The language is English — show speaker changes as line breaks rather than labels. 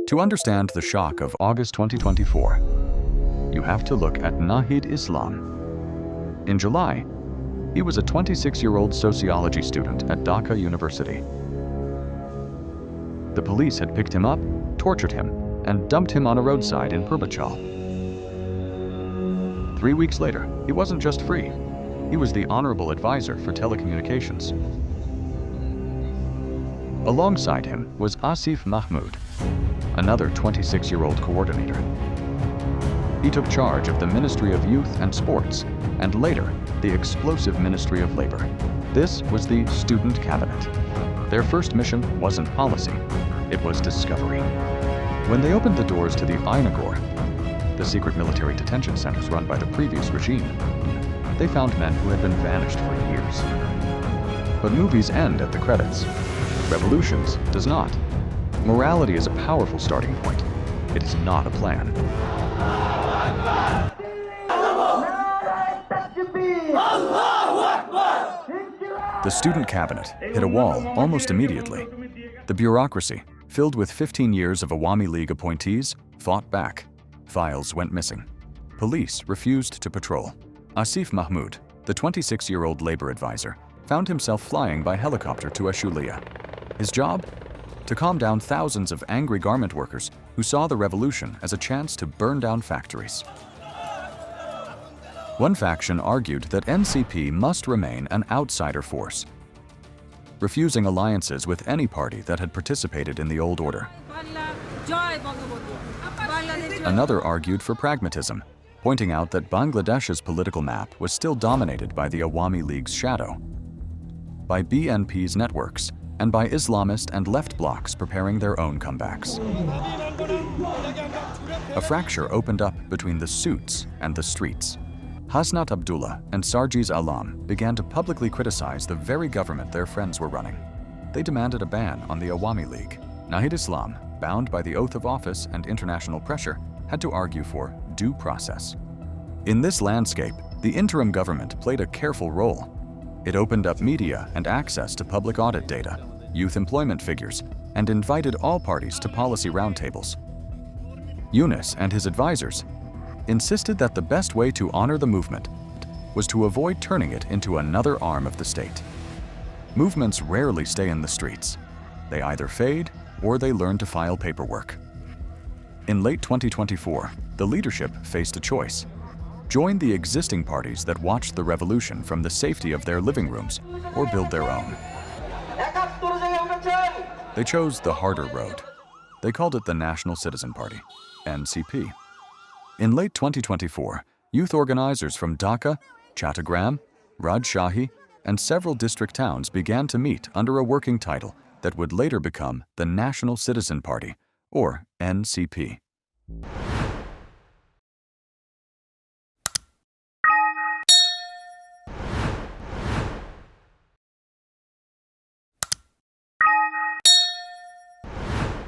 To understand the shock of August 2024, you have to look at Nahid Islam. In July, he was a 26-year-old sociology student at Dhaka University. The police had picked him up, tortured him, and dumped him on a roadside in Purbachal. 3 weeks later, he wasn't just free. He was the honorable advisor for telecommunications. Alongside him was Asif Mahmud, another 26-year-old coordinator. He took charge of the Ministry of Youth and Sports, and later, the explosive Ministry of Labor. This was the Student Cabinet. Their first mission wasn't policy, it was discovery. When they opened the doors to the Aynaghor, the secret military detention centers run by the previous regime, they found men who had been vanished for years. But movies end at the credits. Revolutions does not. Morality is a powerful starting point. It is not a plan. The student cabinet hit a wall almost immediately. The bureaucracy, filled with 15 years of Awami League appointees, fought back. Files went missing. Police refused to patrol. Asif Mahmud, the 26-year-old labor advisor, found himself flying by helicopter to Ashulia. His job? To calm down thousands of angry garment workers who saw the revolution as a chance to burn down factories. One faction argued that NCP must remain an outsider force, refusing alliances with any party that had participated in the old order. Another argued for pragmatism, pointing out that Bangladesh's political map was still dominated by the Awami League's shadow, by BNP's networks, and by Islamist and left blocs preparing their own comebacks. A fracture opened up between the suits and the streets. Hasnat Abdullah and Sarjiz Alam began to publicly criticize the very government their friends were running. They demanded a ban on the Awami League. Nahid Islam, bound by the oath of office and international pressure, had to argue for due process. In this landscape, the interim government played a careful role. It opened up media and access to public audit data, youth employment figures, and invited all parties to policy roundtables. Yunus and his advisors insisted that the best way to honor the movement was to avoid turning it into another arm of the state. Movements rarely stay in the streets. They either fade or they learn to file paperwork. In late 2024, the leadership faced a choice: join the existing parties that watched the revolution from the safety of their living rooms, or build their own. They chose the harder road. They called it the National Citizen Party, NCP. In late 2024, youth organizers from Dhaka, Chattogram, Rajshahi, and several district towns began to meet under a working title that would later become the National Citizen Party, or NCP.